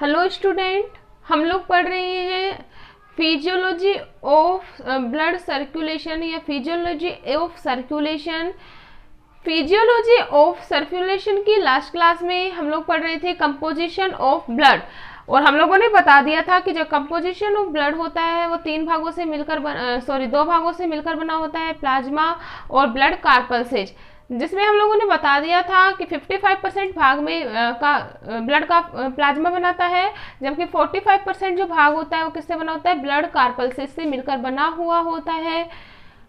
Hello student, हम लोग पढ़ रहे हैं फिजियोलॉजी ऑफ ब्लड सर्कुलेशन या physiology of circulation. Physiology of circulation की लास्ट क्लास में हम लोग पढ़ रहे थे कंपोजिशन ऑफ ब्लड, और हम लोगों ने बता दिया था कि जो कंपोजिशन ऑफ ब्लड होता है वो दो भागों से मिलकर बना होता है, प्लाज्मा और ब्लड कार्पल्सेज, जिसमें हम लोगों ने बता दिया था कि 55% भाग में ब्लड का प्लाज्मा बनाता है, जबकि 45% जो भाग होता है वो किससे बना होता है, ब्लड कार्पल्सेज से मिलकर बना हुआ होता है।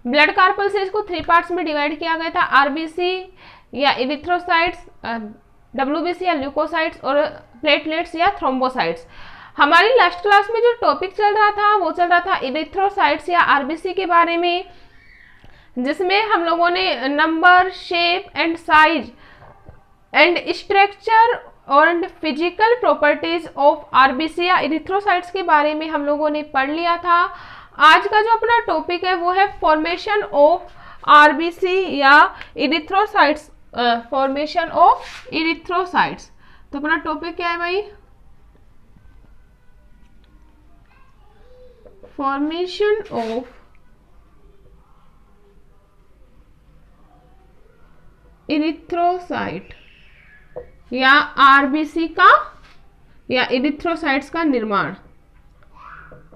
ब्लड कार्पल्सेज को 3 पार्ट्स में डिवाइड किया गया था, आरबीसी या इरिथ्रोसाइट्स, डब्ल्यूबीसी या ल्यूकोसाइट्स, और प्लेटलेट्स या थ्रोम्बोसाइट्स। हमारी लास्ट क्लास में जो टॉपिक चल रहा था वो चल रहा था इरिथ्रोसाइट्स या आरबीसी के बारे में, जिसमें हम लोगों ने number, shape and size and structure और फिजिकल प्रॉपर्टीज ऑफ आरबीसी या इरिथ्रोसाइट्स के बारे में हम लोगों ने पढ़ लिया था। आज का जो अपना टॉपिक है वो है फॉर्मेशन ऑफ आरबीसी या इरिथ्रोसाइट्स, फॉर्मेशन ऑफ इरिथ्रोसाइट्स। तो अपना टॉपिक क्या है भाई, फॉर्मेशन ऑफ इरिथ्रोसाइट या आरबीसी का या इरिथ्रोसाइट्स का निर्माण,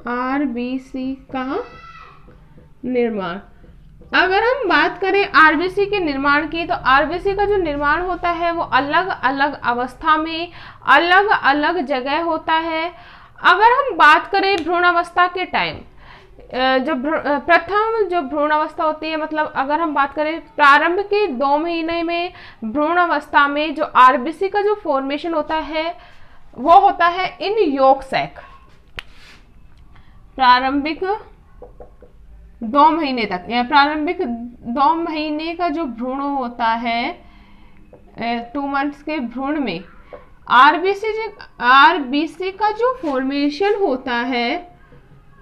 आरबीसी का निर्माण। अगर हम बात करें आरबीसी के निर्माण की, तो आरबीसी का जो निर्माण होता है वो अलग अलग अवस्था में अलग अलग जगह होता है। अगर हम बात करें भ्रूण अवस्था के टाइम, प्रथम जो भ्रूण अवस्था होती है, मतलब अगर हम बात करें प्रारंभ के 2 महीने में भ्रूण अवस्था में जो आरबीसी का जो फॉर्मेशन होता है वो होता है इन यॉक सैक। प्रारंभिक 2 महीने तक या प्रारंभिक 2 महीने का जो भ्रूण होता है, 2 मंथ्स के भ्रूण में आरबीसी का जो फॉर्मेशन होता है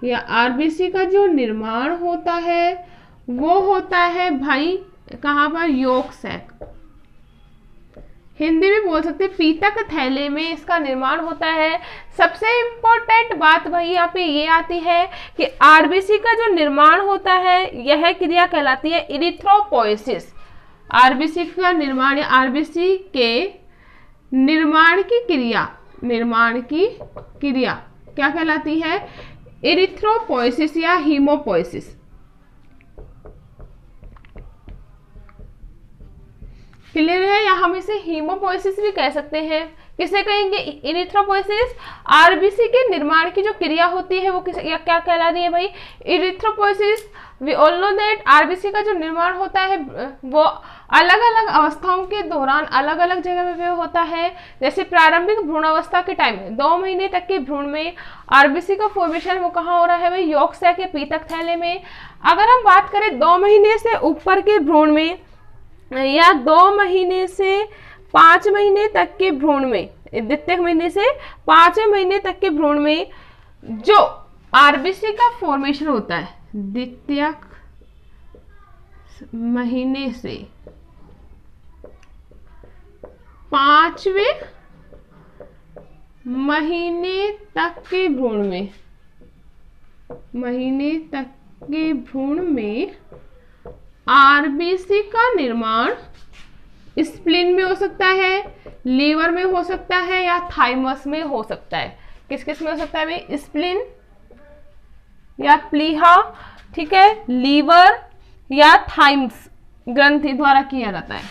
या आरबीसी का जो निर्माण होता है वो होता है भाई कहाँ पर, यॉक सैक। हिंदी में बोल सकते हैं पीतक थैले में इसका निर्माण होता है। सबसे इम्पोर्टेंट बात भाई यहाँ पे ये आती है कि आरबीसी का जो निर्माण होता है यह क्रिया कहलाती है इरिथ्रोपोइसिस। आरबीसी का निर्माण या आरबीसी के निर्माण की क्रिया क्या कहलाती है, इरिथ्रोपोइसिस या हीमोपोइसिस। क्लियर है, या हम इसे हीमोपोइसिस भी कह सकते हैं। किसे कहेंगे, इरिथ्रोपोइसिस। आरबीसी के निर्माण की जो क्रिया होती है वो क्या कहला रही है भाई, erythropoiesis. We all know that RBC का जो निर्माण होता है वो अलग अलग अवस्थाओं के दौरान अलग अलग जगह पे होता है। जैसे प्रारंभिक भ्रूण अवस्था के टाइम 2 महीने तक के भ्रूण में आरबीसी का फॉर्मेशन वो कहाँ हो रहा है भाई, यॉक सैक या पीतक थैले में। अगर हम बात करें 2 महीने से ऊपर के भ्रूण में या 2 महीने से 5 महीने तक के भ्रूण में, द्वितीयक महीने से 5वें महीने तक के भ्रूण में जो आरबीसी का फॉर्मेशन होता है, द्वितीयक महीने से 5वें महीने तक के भ्रूण में आरबीसी का निर्माण स्प्लीन में हो सकता है, लीवर में हो सकता है या थाइमस में हो सकता है। किस किस में हो सकता है भाई, स्प्लीन या प्लीहा, ठीक है, लीवर या थाइमस ग्रंथि द्वारा किया जाता है,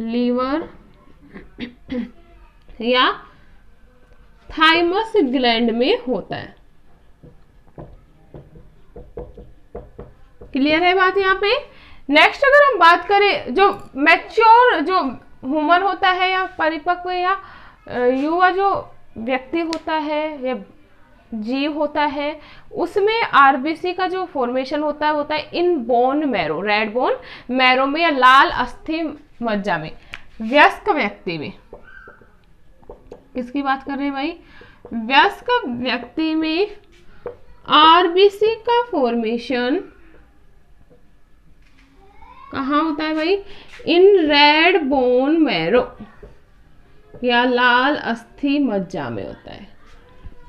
लीवर या थाइमस ग्लैंड में होता है। क्लियर है बात यहाँ पे। नेक्स्ट अगर हम बात करें जो मैच्योर जो ह्यूमन होता है या परिपक्व या युवा जो व्यक्ति होता है या जीव होता है, उसमें आरबीसी का जो फॉर्मेशन होता है in bone marrow, red bone marrow में या लाल अस्थि मज्जा में। वयस्क व्यक्ति में, किसकी बात कर रहे हैं भाई, वयस्क व्यक्ति में आरबीसी का फॉर्मेशन कहाँ होता है भाई, इन रेड बोन मैरो या लाल अस्थि मज्जा में होता है।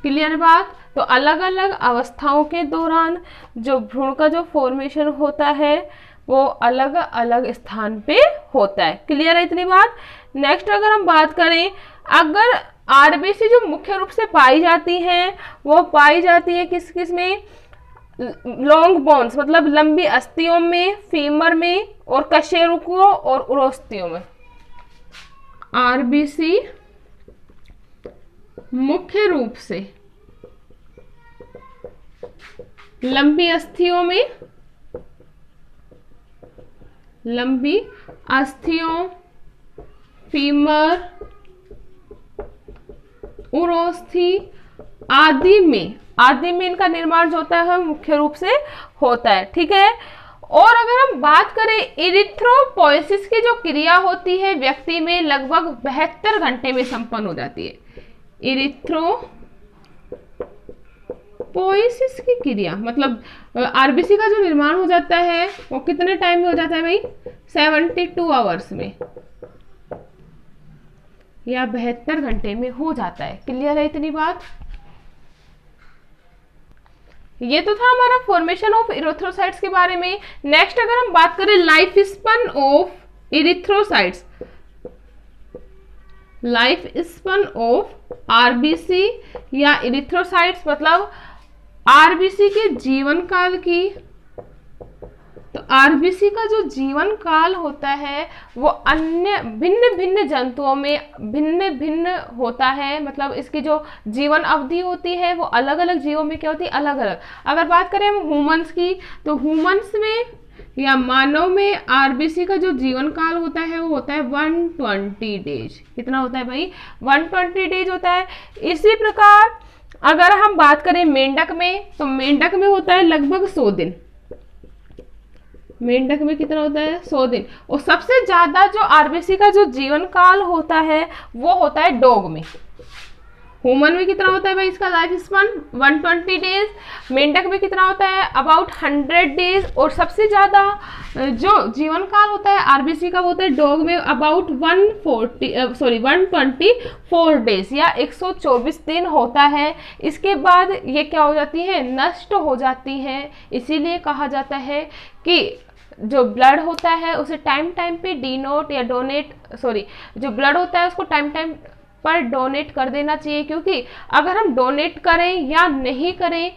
क्लियर बात। तो अलग अलग अवस्थाओं के दौरान जो भ्रूण का जो फॉर्मेशन होता है वो अलग अलग स्थान पे होता है। क्लियर है इतनी बात। नेक्स्ट अगर हम बात करें, अगर आरबीसी जो मुख्य रूप से पाई जाती हैं वो पाई जाती है किस किस में, लॉन्ग बोन्स मतलब लंबी अस्थियों में, फीमर में और कशेरुकों और उरोस्थियों में। आरबीसी मुख्य रूप से लंबी अस्थियों में, लंबी अस्थियों, फीमर, उरोस्थी आदि में इनका निर्माण जो होता है मुख्य रूप से होता है। ठीक है। और अगर हम बात करें इरिथ्रोपोइसिस की जो क्रिया होती है व्यक्ति में लगभग 72 घंटे में संपन्न हो जाती है। इरिथ्रोपोइसिस की क्रिया मतलब आरबीसी का जो निर्माण हो जाता है वो कितने टाइम में हो जाता है भाई, 72 आवर्स में या 72 घंटे में हो जाता है। क्लियर है इतनी बात। ये तो था हमारा फॉर्मेशन ऑफ इरिथ्रोसाइट्स के बारे में। नेक्स्ट अगर हम बात करें life span of erythrocytes, life span of RBC या इरिथ्रोसाइट्स मतलब आरबीसी के जीवन काल की। तो आरबीसी का जो जीवन काल होता है वो अन्य भिन्न भिन्न जंतुओं में भिन्न भिन्न होता है। मतलब इसकी जो जीवन अवधि होती है वो अलग अलग जीवों में क्या होती है, अलग अलग। अगर बात करें हम ह्यूमंस की, तो ह्यूमंस में या मानव में आरबीसी का जो जीवन काल होता है वो होता है 120 डेज। कितना होता है भाई, 120 डेज होता है। इसी प्रकार अगर हम बात करें मेंढक में, तो मेंढक में होता है लगभग 100 दिन। मेंढक में कितना होता है, 100 दिन। और सबसे ज्यादा जो आरबीसी का जो जीवन काल होता है वो होता है डॉग में। ह्यूमन में कितना होता है भाई इसका लाइफ स्पैन 120 डेज, मेंढक में कितना होता है अबाउट 100 डेज, और सबसे ज्यादा जो जीवन काल होता है आरबीसी का होता है डॉग में अबाउट 124 डेज या 124 दिन होता है। इसके बाद ये क्या हो जाती है, नष्ट हो जाती है। इसीलिए कहा जाता है कि जो ब्लड होता है उसे टाइम टाइम पे डीनोट या डोनेट जो ब्लड होता है उसको टाइम टाइम पर डोनेट कर देना चाहिए, क्योंकि अगर हम डोनेट करें या नहीं करें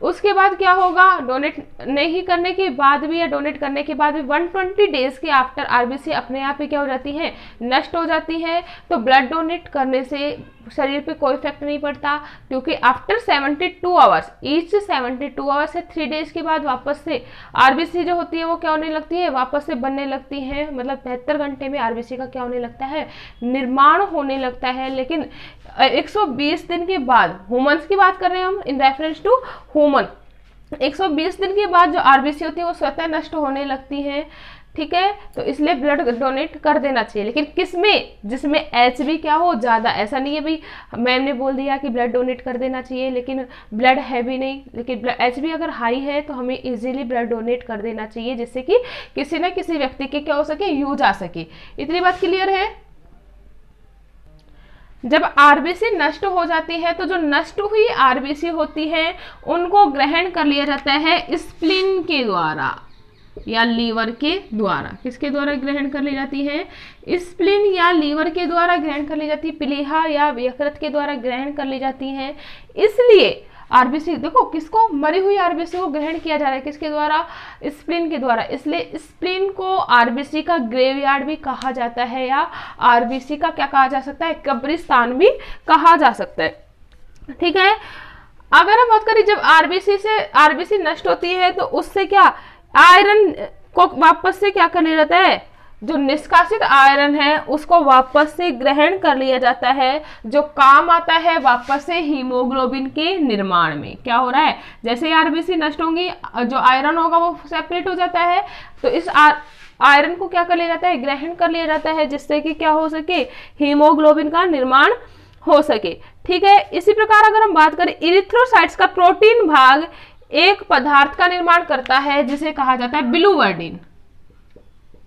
उसके बाद क्या होगा, डोनेट नहीं करने के बाद भी या डोनेट करने के बाद भी 120 डेज के आफ्टर आरबीसी अपने आप ही क्या हो जाती है, नष्ट हो जाती है। तो ब्लड डोनेट करने से शरीर पे कोई इफेक्ट नहीं पड़ता, क्योंकि आफ्टर 72 आवर्स, ईच 72 आवर्स से 3 डेज के बाद वापस से आरबीसी जो होती है वो क्या होने लगती है, वापस से बनने लगती है। मतलब 73 घंटे में आरबीसी का क्या होने लगता है, निर्माण होने लगता है। लेकिन 120 दिन के बाद, ह्यूमंस की बात कर रहे हैं हम इन रेफरेंस टू ह्यूमन, 120 दिन के बाद जो आरबीसी होती है वो स्वतः नष्ट होने लगती है। ठीक है, तो इसलिए ब्लड डोनेट कर देना चाहिए, लेकिन किसमें, जिसमें एचबी क्या हो ज्यादा। ऐसा नहीं है भाई मैम ने बोल दिया कि ब्लड डोनेट कर देना चाहिए लेकिन ब्लड है भी नहीं, लेकिन एचबी अगर हाई है तो हमें इजीली ब्लड डोनेट कर देना चाहिए, जिससे कि किसी न किसी व्यक्ति के क्या हो सके, यूज आ सके। इतनी बात क्लियर है। जब आरबीसी नष्ट हो जाती है तो जो नष्ट हुई आरबीसी होती है उनको ग्रहण कर लिया जाता है स्प्लीन के द्वारा या लीवर के द्वारा। किसके द्वारा ग्रहण कर ली जाती है, स्प्लीन या लीवर के द्वारा ग्रहण कर ली जाती है, प्लीहा या यकृत के द्वारा ग्रहण कर ली जाती है। इसलिए आरबीसी देखो किसको, मरी हुई आरबीसी को ग्रहण किया जा रहा है किसके द्वारा, स्प्लीन के द्वारा। इसलिए स्प्लीन को आरबीसी का ग्रेवयार्ड भी कहा जाता है, या आरबीसी का क्या कहा जा सकता है, कब्रिस्तान भी कहा जा सकता है। ठीक है, अगर हम बात करें जब आरबीसी नष्ट होती है तो उससे क्या, आयरन को वापस से क्या करने रहता है, जो निष्कासित आयरन है उसको वापस से ग्रहण कर लिया जाता है, जो काम आता है वापस से हीमोग्लोबिन के निर्माण में। क्या हो रहा है, जैसे आरबीसी नष्ट होंगी जो आयरन होगा वो सेपरेट हो जाता है, तो इस आयरन को क्या कर लिया जाता है, ग्रहण कर लिया जाता है, जिससे कि क्या हो सके, हीमोग्लोबिन का निर्माण हो सके। ठीक है, इसी प्रकार अगर हम बात करें इरिथ्रोसाइट्स का प्रोटीन भाग एक पदार्थ का निर्माण करता है जिसे कहा जाता है बिलुवर्डिन।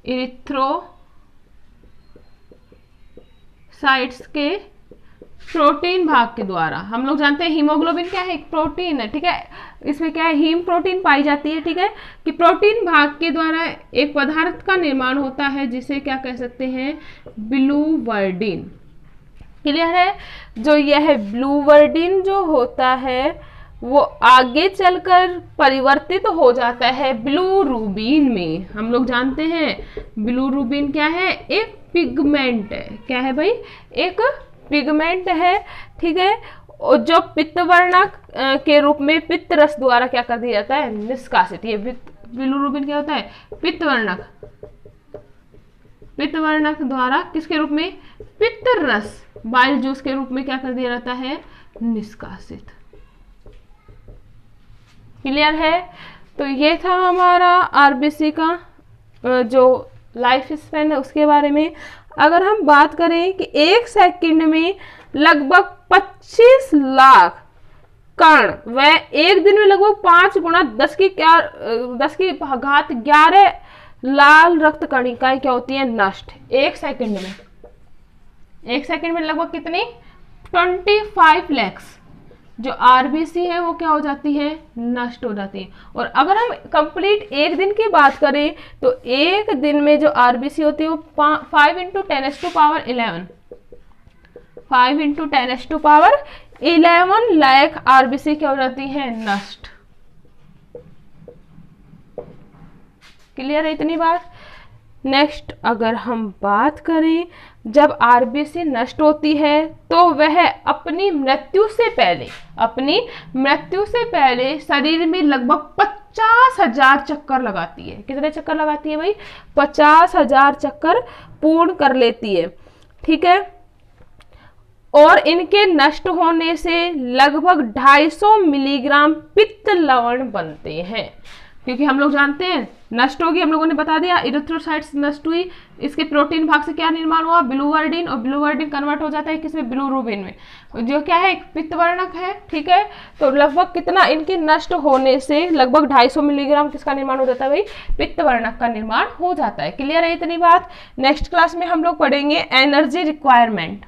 इरिथ्रोसाइट्स साइट्स के प्रोटीन भाग के द्वारा। हम लोग जानते हैं हीमोग्लोबिन क्या है, एक प्रोटीन है, ठीक है। इसमें क्या है, हीम प्रोटीन पाई जाती है, ठीक है, कि प्रोटीन भाग के द्वारा एक पदार्थ का निर्माण होता है जिसे क्या कह सकते हैं, बिलूवर्डिन। क्लियर है। जो यह बिलूवर्डिन जो होता है वो आगे चलकर परिवर्तित हो जाता है बिलूरुबिन में। हम लोग जानते हैं बिलूरुबिन क्या है, एक पिगमेंट है। क्या है भाई, एक पिगमेंट है, ठीक है, जो पित्तवर्णक के रूप में पित्त रस द्वारा क्या कर दिया जाता है, निष्कासित। ये बिलूरुबिन क्या होता है, पित्तवर्णक, पित्तवर्णक द्वारा किसके रूप में, पित्त रस, बाइल जूस के रूप में क्या कर दिया जाता है, निष्कासित। क्लियर है। तो ये था हमारा आरबीसी का जो लाइफ स्पैन है उसके बारे में। अगर हम बात करें कि एक सेकंड में लगभग 25 लाख कण, वह एक दिन में लगभग 5 गुणा 10 की घात 11 लाल रक्त कणिकाएं क्या होती है, नष्ट। एक सेकंड में, एक सेकंड में लगभग कितनी, 25 लाख जो आरबीसी है वो क्या हो जाती है, नष्ट हो जाती है। और अगर हम कंप्लीट एक दिन की बात करें तो एक दिन में जो आरबीसी होती है वो 5 × 10⁻11 5 × 10⁻11 लाख आरबीसी क्या हो जाती है, नष्ट। क्लियर है इतनी बात। नेक्स्ट अगर हम बात करें, जब आरबीसी नष्ट होती है तो वह अपनी मृत्यु से पहले शरीर में लगभग 50,000 चक्कर लगाती है। कितने चक्कर लगाती है भाई, 50,000 चक्कर पूर्ण कर लेती है, ठीक है। और इनके नष्ट होने से लगभग 250 मिलीग्राम पित्त लवण बनते हैं। क्योंकि हम लोग जानते हैं नष्ट होगी, हम लोगों ने बता दिया, इरिथ्रोसाइट्स नष्ट हुई, इसके प्रोटीन भाग से क्या निर्माण हुआ, बिलूवर्डिन, और बिलूवर्डिन कन्वर्ट हो जाता है किसमें, बिलूरुबिन में, जो क्या है, एक पित्तवर्णक है, ठीक है। तो लगभग कितना, इनके नष्ट होने से लगभग 250 मिलीग्राम किसका निर्माण हो जाता है भाई, पित्तवर्णक का निर्माण हो जाता है। क्लियर है इतनी बात। नेक्स्ट क्लास में हम लोग पढ़ेंगे एनर्जी रिक्वायरमेंट।